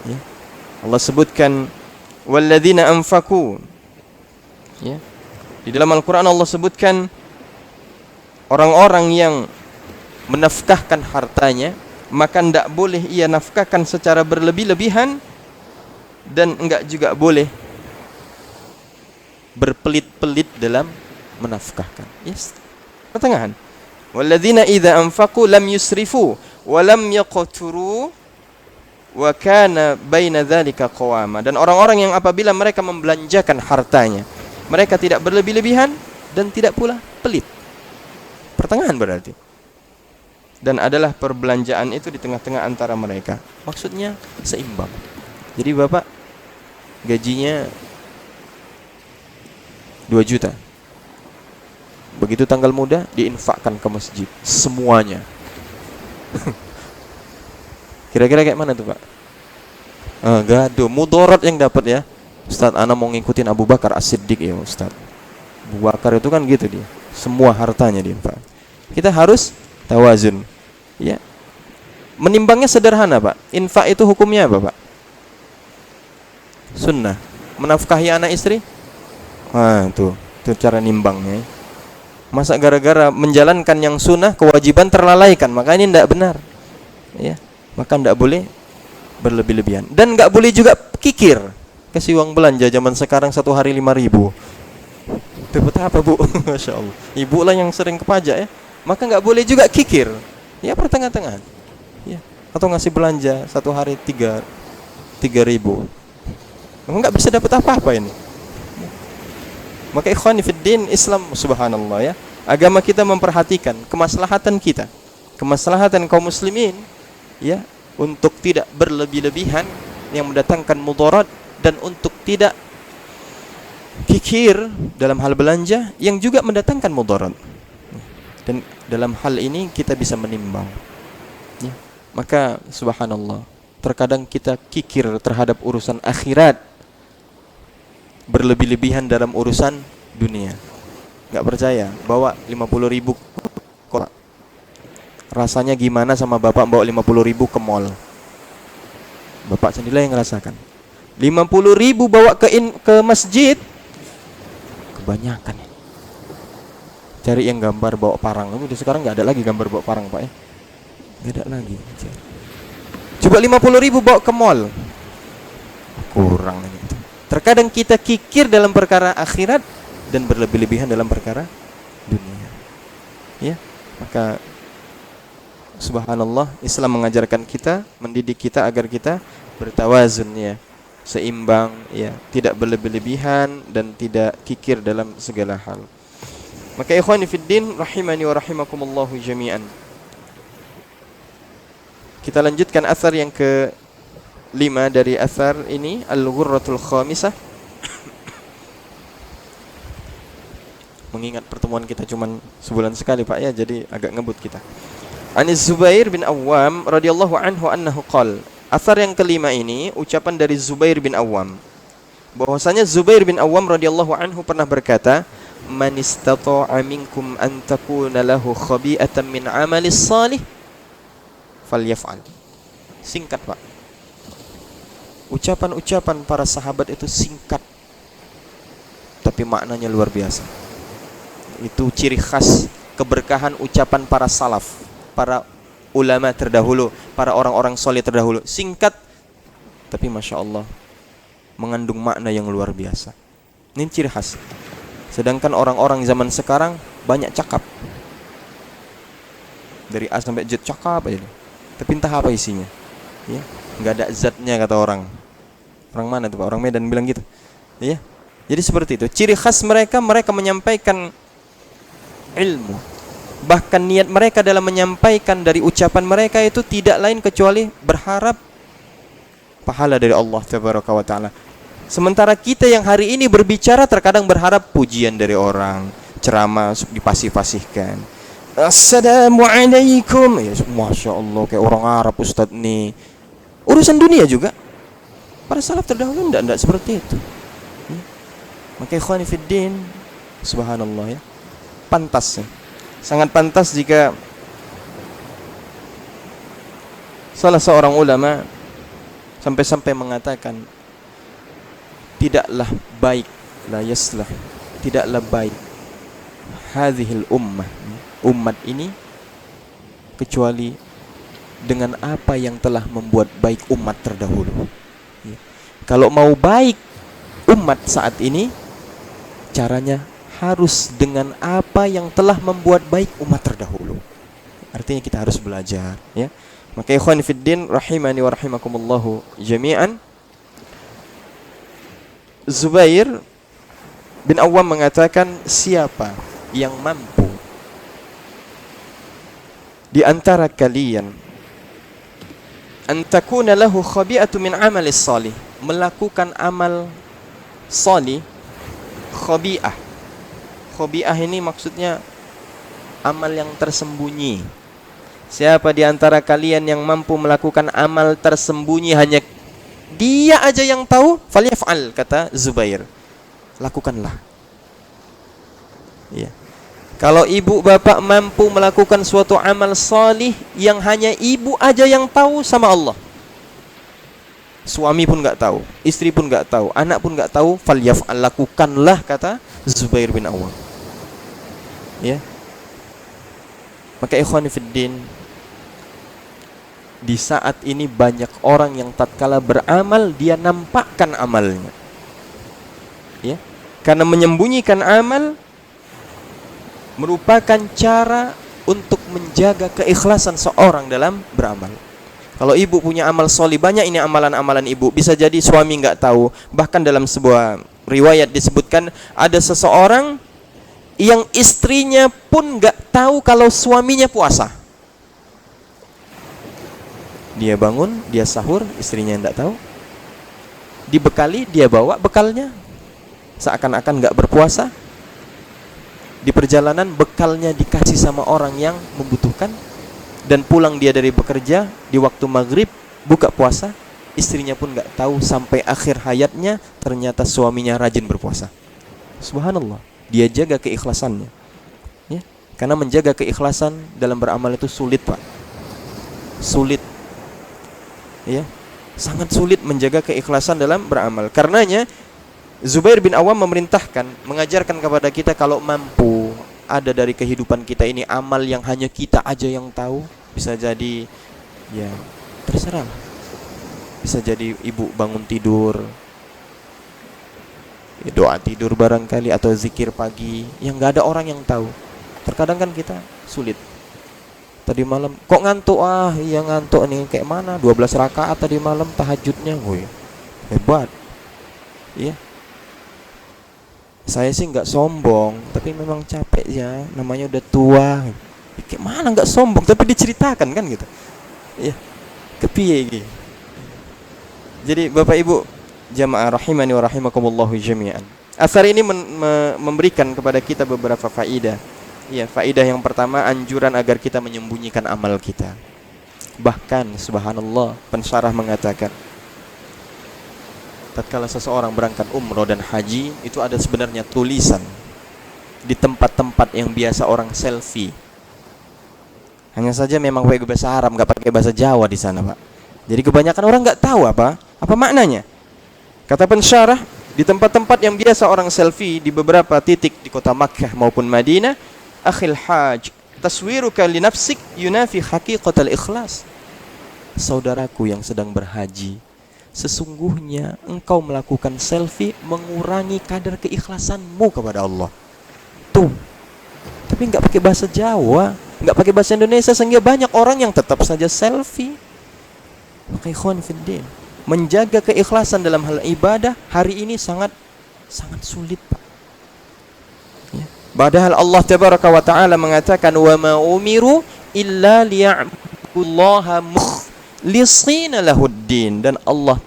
Ya. Allah sebutkan walladzina anfaqu. Ya. Di dalam Al-Qur'an Allah sebutkan orang-orang yang menafkahkan hartanya, maka tidak boleh ia nafkahkan secara berlebih-lebihan dan enggak juga boleh berpelit-pelit dalam menafkahkan. Yes. Pertengahan. Walladzina idza anfaqu lam yusrifu wa lam yaqturu wa kana baina dzalika qawama. Dan orang-orang yang apabila mereka membelanjakan hartanya, mereka tidak berlebih-lebihan dan tidak pula pelit. Pertengahan berarti. Dan adalah perbelanjaan itu di tengah-tengah antara mereka. Maksudnya seimbang. Jadi Bapak gajinya 2 juta. Begitu tanggal muda diinfakkan ke masjid semuanya. Kira-kira kayak mana tuh Pak? Gaduh, mudarat yang dapat ya. Ustaz, ana mau ngikutin Abu Bakar As-Siddiq ya Ustaz. Abu Bakar itu kan gitu dia. Semua hartanya diinfak. Kita harus tawazun. Ya. Menimbangnya sederhana, Pak. Infak itu hukumnya apa, Pak? Sunnah. Menafkahi anak istri? Tuh cara nimbangnya. Masa gara-gara menjalankan yang sunnah kewajiban terlalaikan, maka ini tidak benar. Ya. Maka tidak boleh berlebih-lebihan dan nggak boleh juga kikir. Kasih uang belanja zaman sekarang 1 hari 5.000. Dapat apa Bu? Masya Allah. Ibu lah yang sering ke pajak ya. Maka nggak boleh juga kikir. Ya pertengah-tengahan. Ya. Atau ngasih belanja 1 hari 3.000. Nggak bisa dapat apa-apa ini. Maka ikhwani fiddin, Islam subhanallah ya. Agama kita memperhatikan kemaslahatan kita, kemaslahatan kaum muslimin ya, untuk tidak berlebih-lebihan yang mendatangkan mudarat dan untuk tidak kikir dalam hal belanja yang juga mendatangkan mudarat. Dan dalam hal ini kita bisa menimbang ya. Maka subhanallah, terkadang kita kikir terhadap urusan akhirat, berlebih-lebihan dalam urusan dunia. Gak percaya, bawa 50.000 kok. Rasanya gimana sama bapak bawa 50.000 ke mall? Bapak sendirilah yang ngerasakan. 50.000 bawa ke masjid, kebanyakan ya. Cari yang gambar bawa parang. Udah sekarang nggak ada lagi gambar bawa parang Pak ya. Nggak ada lagi. Coba 50.000 bawa ke mall, kurang ini. Terkadang kita kikir dalam perkara akhirat dan berlebih-lebihan dalam perkara dunia. Ya, maka subhanallah, Islam mengajarkan kita, mendidik kita agar kita bertawazun ya, seimbang ya, tidak berlebih-lebihan dan tidak kikir dalam segala hal. Maka ikhwani fiddin rahimani wa rahimakumullahu jami'an. Kita lanjutkan asar yang ke-5 dari asar ini, Al-Ghurratul Khamisah. Mengingat pertemuan kita cuma sebulan sekali Pak ya, jadi agak ngebut kita. Anis Zubair bin Awam radhiyallahu anhu annahu qala. Asar yang kelima ini ucapan dari Zubair bin Awam, bahwasanya Zubair bin Awam radhiyallahu anhu pernah berkata, "Man istata'a minkum an takuna lahu khabi'atan min 'amalis salih falyaf'al." Singkat Pak. Ucapan-ucapan para sahabat itu singkat, tapi maknanya luar biasa. Itu ciri khas keberkahan ucapan para salaf, para ulama terdahulu, para orang-orang soleh terdahulu. Singkat, tapi Masya Allah mengandung makna yang luar biasa. Ini ciri khas. Sedangkan orang-orang zaman sekarang banyak cakap, dari A sampai Z cakap aja, tapi entah apa isinya ya, nggak ada zatnya kata orang. Orang mana tuh Pak? Orang Medan bilang gitu ya. Jadi seperti itu ciri khas mereka. Mereka menyampaikan ilmu, bahkan niat mereka dalam menyampaikan dari ucapan mereka itu tidak lain kecuali berharap pahala dari Allah tabaraka wa ta'ala. Sementara kita yang hari ini berbicara terkadang berharap pujian dari orang, ceramah dipasih-pasihkan, Assalamualaikum ya, Masya Allah kayak orang Arab Ustadz nih. Urusan dunia juga para salaf terdahulu tidak seperti itu. Maka ikhwani fiddin, subhanallah ya, pantas ya, sangat pantas jika salah seorang ulama Sampai-sampai mengatakan, tidaklah baik, la yaslah, tidaklah baik hadhil ummah, umat ini, kecuali dengan apa yang telah membuat baik umat terdahulu. Kalau mau baik umat saat ini, caranya harus dengan apa yang telah membuat baik umat terdahulu. Artinya kita harus belajar, ya. Maka ikhwan fiddin rahimani wa rahimakumullahu jami'an, Zubair bin Awam mengatakan, siapa yang mampu di antara kalian an takuna lahu khabi'atu min amalis salih, melakukan amal salih. Khabi'ah, khabi'ah ini maksudnya amal yang tersembunyi. Siapa di antara kalian yang mampu melakukan amal tersembunyi, hanya dia aja yang tahu, falyaf'al, kata Zubair, lakukanlah. Ya. Kalau ibu bapak mampu melakukan suatu amal salih yang hanya ibu aja yang tahu sama Allah, suami pun nggak tahu, istri pun nggak tahu, anak pun nggak tahu, falyaf'al, lakukanlah, kata Zubair bin Awam. Ya. Maka ikhwan fiddin, di saat ini banyak orang yang tatkala beramal dia nampakkan amalnya, ya, karena menyembunyikan amal merupakan cara untuk menjaga keikhlasan seorang dalam beramal. Kalau ibu punya amal sholih banyak, ini amalan-amalan ibu, bisa jadi suami nggak tahu. Bahkan dalam sebuah riwayat disebutkan ada seseorang yang istrinya pun nggak tahu kalau suaminya puasa. Dia bangun, dia sahur, istrinya nggak tahu. Dibekali, dia bawa bekalnya, seakan-akan nggak berpuasa. Di perjalanan bekalnya dikasih sama orang yang membutuhkan, dan pulang dia dari bekerja di waktu maghrib buka puasa, istrinya pun nggak tahu sampai akhir hayatnya ternyata suaminya rajin berpuasa. Subhanallah, dia jaga keikhlasannya, ya, karena menjaga keikhlasan dalam beramal itu sulit, Pak, sulit, ya, sangat sulit menjaga keikhlasan dalam beramal. Karenanya Zubair bin Awam memerintahkan, mengajarkan kepada kita, kalau mampu ada dari kehidupan kita ini amal yang hanya kita aja yang tahu, bisa jadi, ya terserah, bisa jadi ibu bangun tidur, ya, doa tidur barangkali, atau zikir pagi yang nggak ada orang yang tahu. Terkadang kan kita sulit, tadi malam kok ngantuk, iya ngantuk nih, kayak mana 12 rakaat tadi malam tahajudnya, woi hebat, iya. Saya sih nggak sombong, tapi memang capek ya, namanya udah tua. Kayak mana nggak sombong, tapi diceritakan kan gitu. Iya, kepiye gitu. Jadi Bapak Ibu jamaah rahimani wa rahimakumullahu jami'an, asar ini memberikan kepada kita beberapa faidah. Ya, faidah yang pertama, anjuran agar kita menyembunyikan amal kita. Bahkan subhanallah, pensyarah mengatakan, tatkala seseorang berangkat umroh dan haji, itu ada sebenarnya tulisan di tempat-tempat yang biasa orang selfie. Hanya saja memang pakai bahasa Arab, nggak pakai bahasa Jawa di sana, Pak. Jadi kebanyakan orang nggak tahu apa maknanya. Kata pensyarah, di tempat-tempat yang biasa orang selfie di beberapa titik di kota Makkah maupun Madinah, akhil haj, taswiruka li nafsik yunafi haqiqatal ikhlas. Saudaraku yang sedang berhaji, sesungguhnya engkau melakukan selfie mengurangi kadar keikhlasanmu kepada Allah. Tuh. Tapi nggak pakai bahasa Jawa, nggak pakai bahasa Indonesia, sehingga banyak orang yang tetap saja selfie. Maka ikhwan fiddin, menjaga keikhlasan dalam hal ibadah hari ini sangat sulit, Pak. Ya. Padahal Allah tabaraka wa taala mengatakan, wa ma umiru illa liya'budullaha mukhlisina lahuddin, dan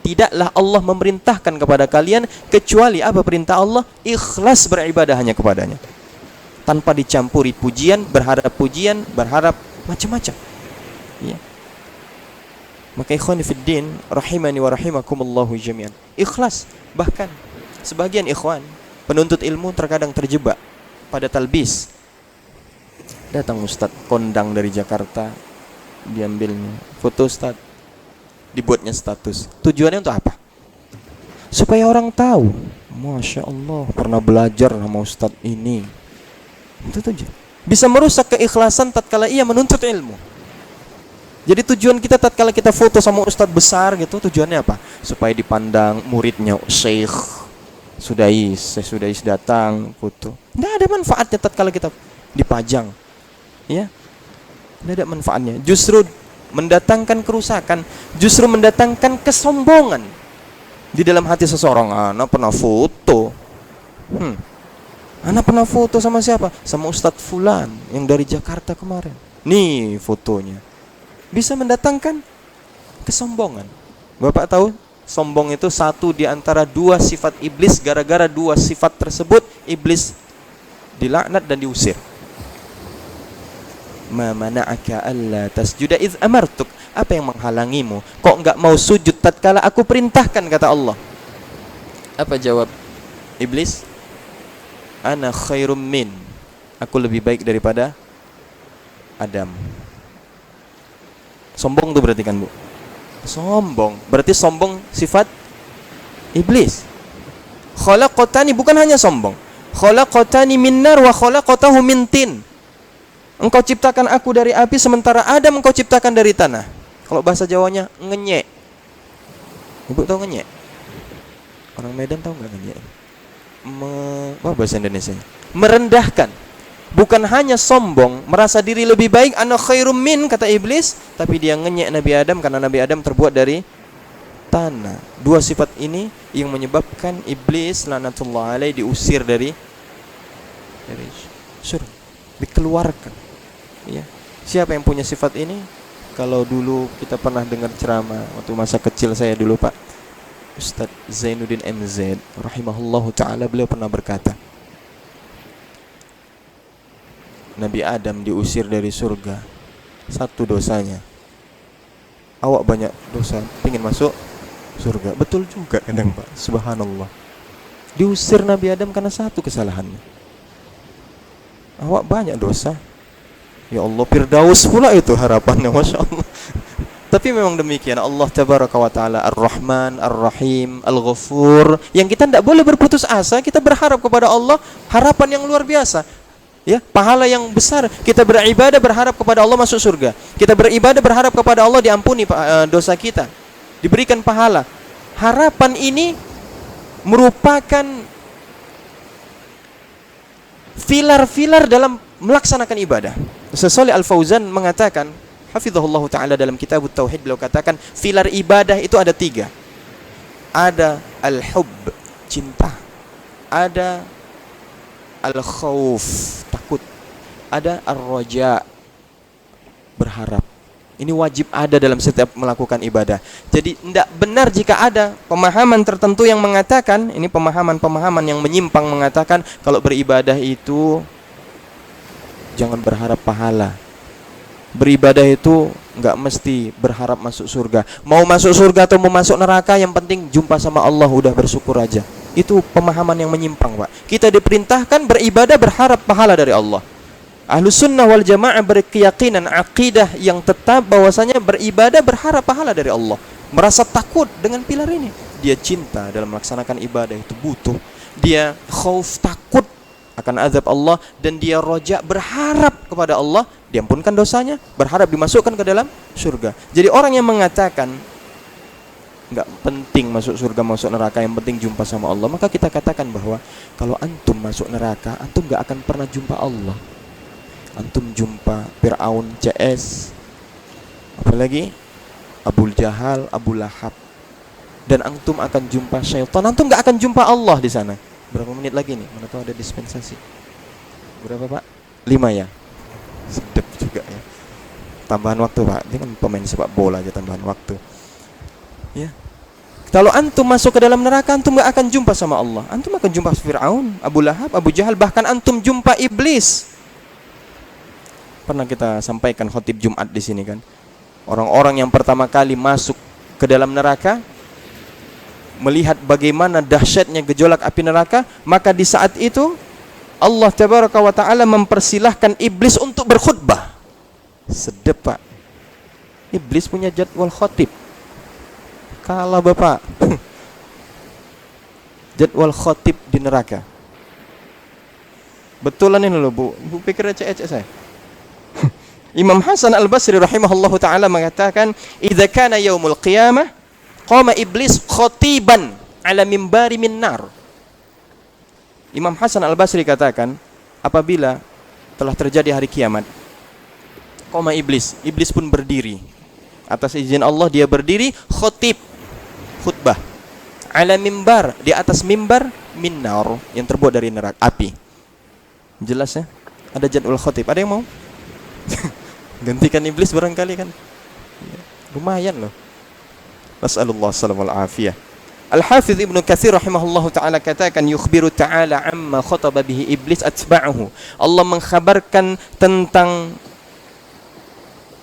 tidaklah Allah memerintahkan kepada kalian kecuali apa perintah Allah? Ikhlas beribadah hanya kepadanya, tanpa dicampuri pujian, berharap macam-macam. Ya. Maka ikhwan fiddin rahimani wa rahimakumullahu jami'an, ikhlas. Bahkan sebagian ikhwan penuntut ilmu terkadang terjebak pada talbis. Datang ustadz kondang dari Jakarta, diambilnya foto ustadz, dibuatnya status. Tujuannya untuk apa? Supaya orang tahu, Masya Allah, pernah belajar sama Ustadz ini. Itu tujuan. Bisa merusak keikhlasan tatkala ia menuntut ilmu. Jadi tujuan kita tatkala kita foto sama Ustadz besar gitu, tujuannya apa? Supaya dipandang muridnya, Syekh Sudais datang foto. Nggak ada manfaatnya tatkala kita dipajang. Ya, nggak ada manfaatnya. Justru mendatangkan kerusakan, justru mendatangkan kesombongan di dalam hati seseorang. Anak pernah foto. Anak pernah foto sama siapa? Sama Ustadz Fulan yang dari Jakarta kemarin. Nih fotonya. Bisa mendatangkan kesombongan. Bapak tahu, sombong itu satu di antara dua sifat iblis. Gara-gara dua sifat tersebut, iblis dilaknat dan diusir. Ma mana'aka alla tasjuda idz amartuk. Apa yang menghalangimu? Kok enggak mau sujud tatkala aku perintahkan, kata Allah. Apa jawab iblis? Ana khairum min. Aku lebih baik daripada Adam. Sombong tuh berarti kan, Bu? Sombong. Berarti sombong sifat iblis. Khalaqatani, bukan hanya sombong. Khalaqatani min nar wa khalaqatahu min tin. Engkau ciptakan aku dari api, sementara Adam engkau ciptakan dari tanah. Kalau bahasa Jawanya, ngenyek. Ibu tahu ngenyek? Orang Medan tahu nggak ngenyek? Apa bahasa Indonesia? Merendahkan. Bukan hanya sombong, merasa diri lebih baik, ana khairum min, kata iblis, tapi dia ngenyek Nabi Adam karena Nabi Adam terbuat dari tanah. Dua sifat ini yang menyebabkan iblis laknatullah alaih diusir dari surga, dikeluarkan. Ya. Siapa yang punya sifat ini? Kalau dulu kita pernah dengar ceramah waktu masa kecil saya dulu, Pak Ustadz Zainuddin MZ rahimahullahu ta'ala, beliau pernah berkata, Nabi Adam diusir dari surga, satu dosanya, awak banyak dosa, pengen masuk surga. Betul juga kadang, Pak, subhanallah. Diusir Nabi Adam karena satu kesalahannya. Awak banyak dosa, ya Allah, Firdaus pula itu harapannya, Masya Allah. Tapi memang demikian, Allah tabaraka wa ta'ala Ar-Rahman, Ar-Rahim, Al-Ghafur. Yang kita tidak boleh berputus asa, kita berharap kepada Allah harapan yang luar biasa. Ya, pahala yang besar. Kita beribadah berharap kepada Allah masuk surga. Kita beribadah berharap kepada Allah diampuni dosa kita, diberikan pahala. Harapan ini merupakan filar-filar dalam melaksanakan ibadah. Syekh Shalih Al-Fauzan mengatakan, hafizahullah ta'ala, dalam kitab Tauhid, beliau katakan filar ibadah itu ada 3. Ada al-hubb, cinta. Ada al-khawf, takut. Ada ar-raja, berharap. Ini wajib ada dalam setiap melakukan ibadah. Jadi tidak benar jika ada pemahaman tertentu yang mengatakan, ini pemahaman-pemahaman yang menyimpang mengatakan kalau beribadah itu jangan berharap pahala. Beribadah itu nggak mesti berharap masuk surga. Mau masuk surga atau mau masuk neraka, yang penting jumpa sama Allah, udah bersyukur aja. Itu pemahaman yang menyimpang, Pak. Kita diperintahkan beribadah berharap pahala dari Allah. Ahlus sunnah wal jamaah berkeyakinan, akidah yang tetap bahwasanya beribadah berharap pahala dari Allah. Merasa takut dengan pilar ini. Dia cinta dalam melaksanakan ibadah itu butuh. Dia khauf, takut akan azab Allah, dan dia roja, berharap kepada Allah diampunkan dosanya, berharap dimasukkan ke dalam surga. Jadi orang yang mengatakan enggak penting masuk surga masuk neraka, yang penting jumpa sama Allah, maka kita katakan bahwa kalau antum masuk neraka, antum enggak akan pernah jumpa Allah. Antum jumpa Fir'aun CS, apalagi Abu Jahal, Abu Lahab, dan antum akan jumpa syaitan. Antum enggak akan jumpa Allah di sana. Berapa menit lagi nih? Mana tahu ada dispensasi. Berapa, Pak? 5 ya. Sedep juga ya. Tambahan waktu, Pak. Ini kan pemain sepak bola aja tambahan waktu. Ya. Kalau antum masuk ke dalam neraka, antum enggak akan jumpa sama Allah. Antum akan jumpa Fir'aun, Abu Lahab, Abu Jahal, bahkan antum jumpa iblis. Pernah kita sampaikan khotib Jumat di sini kan. Orang-orang yang pertama kali masuk ke dalam neraka, melihat bagaimana dahsyatnya gejolak api neraka, maka di saat itu Allah tabaraka wa ta'ala mempersilahkan iblis untuk berkhutbah. Sedep, Pak. Iblis punya jadwal khotib. Kalah Bapak. Jadwal khotib di neraka. Betulan ini loh Bu. Bu pikir ecek-ecek saya. Imam Hasan Al-Basri rahimahullahu taala mengatakan, "Idza kana yaumul qiyamah, qama iblis khatiban ala mimbari min nar." Imam Hasan Al-Basri katakan, apabila telah terjadi hari kiamat, qama iblis pun berdiri. Atas izin Allah dia berdiri khatib, khutbah. Ala mimbar, di atas mimbar min nar, yang terbuat dari neraka api. Jelas ya? Ada jadwal khatib. Ada yang mau? Gantikan iblis barangkali kan? Lumayan loh. Nas'alullah salamul afiyah. Al-Hafidz Ibnu Katsir rahimahullahu taala katakan, yukhbiru ta'ala amma khataba bihi iblis atba'ahu. Allah mengkhabarkan tentang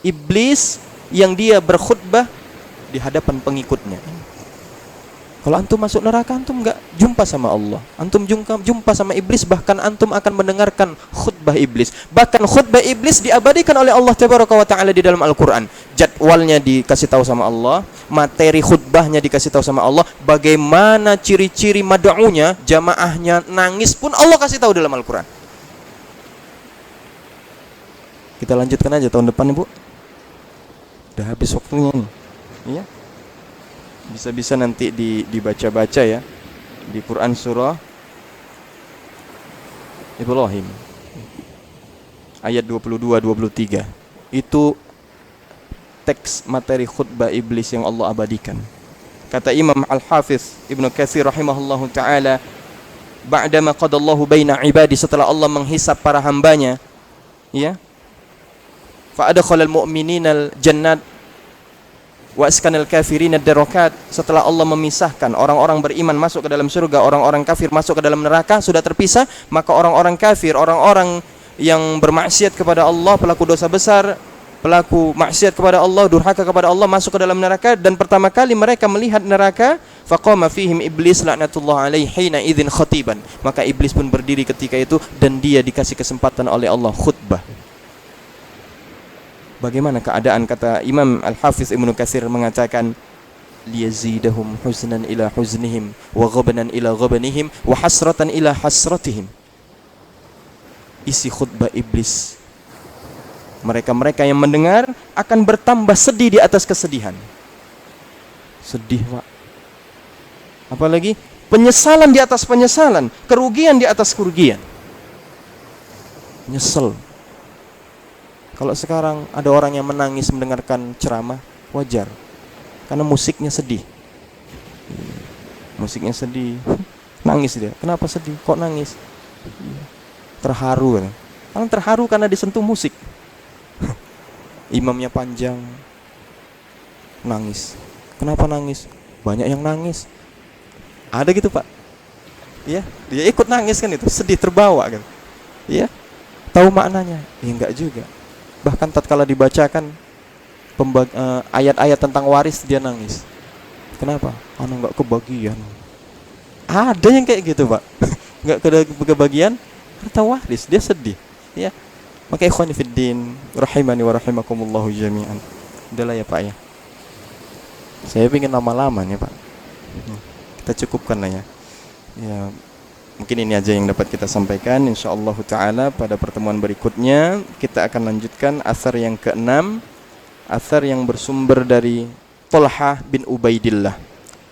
iblis yang dia berkhutbah di hadapan pengikutnya. Kalau antum masuk neraka, antum enggak jumpa sama Allah. Antum jumpa sama iblis, bahkan antum akan mendengarkan khutbah iblis. Bahkan khutbah iblis diabadikan oleh Allah Tabaraka wa taala di dalam Al-Qur'an. Jadwalnya dikasih tahu sama Allah, materi khutbahnya dikasih tahu sama Allah, bagaimana ciri-ciri mad'unya, jamaahnya nangis pun Allah kasih tahu dalam Al-Qur'an. Kita lanjutkan aja tahun depan, Ibu. Udah habis waktunya nih. Iya. Bisa-bisa nanti dibaca-baca ya di Quran surah Ibrahim ayat 22-23. Itu teks materi khutbah iblis yang Allah abadikan. Kata Imam Al-Hafidz Ibnu Katsir rahimahullahu taala, ba'dama qadallahu baina ibadi, setelah Allah menghisab para hambanya, ya, fa adkhalal mu'mininal jannat wa askanal kafirin ad-darakat, setelah Allah memisahkan orang-orang beriman masuk ke dalam surga, orang-orang kafir masuk ke dalam neraka, sudah terpisah, maka orang-orang kafir, orang-orang yang bermaksiat kepada Allah, pelaku dosa besar, pelaku maksiat kepada Allah, durhaka kepada Allah, masuk ke dalam neraka. Dan pertama kali mereka melihat neraka, faqama fihim iblis laknatullah alaihi hina idzin khatiban, maka iblis pun berdiri ketika itu dan dia dikasih kesempatan oleh Allah khutbah. Bagaimana keadaan? Kata Imam Al-Hafidz Ibnu Katsir mengatakan, liyazidahum huznan ila huznihim wa ghabanan ila ghabanihim wa hasratan ila hasratihim. Isi khutbah iblis, mereka-mereka yang mendengar akan bertambah sedih di atas kesedihan. Sedih, Pak. Apalagi penyesalan di atas penyesalan, kerugian di atas kerugian. Nyesel. Kalau sekarang ada orang yang menangis mendengarkan ceramah, wajar. Karena musiknya sedih. Musiknya sedih. Nangis dia. Kenapa sedih? Kok nangis? Terharu. Kan terharu karena disentuh musik. Imamnya panjang. Nangis. Kenapa nangis? Banyak yang nangis. Ada gitu, Pak. Ya, dia ikut nangis kan itu, sedih, terbawa kan. Ya. Tahu maknanya? Ya enggak juga. Bahkan tatkala dibacakan ayat-ayat tentang waris, dia nangis. Kenapa? Anak enggak kebagian. Ada yang kayak gitu, Pak. Enggak kebagian harta waris, dia sedih. Ya. Maka ikhwani fiddin rahimani wa rahimakumullahu jami'an. Udahlah ya, Pak ya. Saya ingin lama-lama nih, Pak. Kita cukupkan lah ya. Ya, mungkin ini aja yang dapat kita sampaikan. Insyaallah taala pada pertemuan berikutnya kita akan lanjutkan asar yang ke-6, asar yang bersumber dari Thalhah bin Ubaidillah.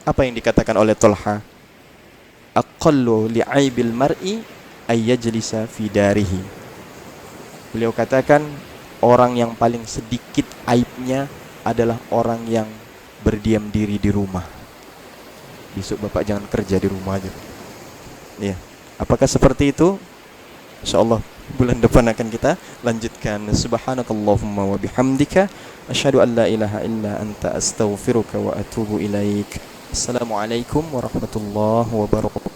Apa yang dikatakan oleh Thalhah? Aqallu li'aibil mar'i ay yajlisa fi darihi. Beliau katakan, orang yang paling sedikit aibnya adalah orang yang berdiam diri di rumah. Besok Bapak jangan kerja di rumah aja. Ya, apakah seperti itu? Insyaallah bulan depan akan kita lanjutkan. Subhanakallahumma wa bihamdika asyhadu an la ilaha illa anta astaghfiruka wa atubu ilaik. Assalamualaikum warahmatullahi wabarakatuh.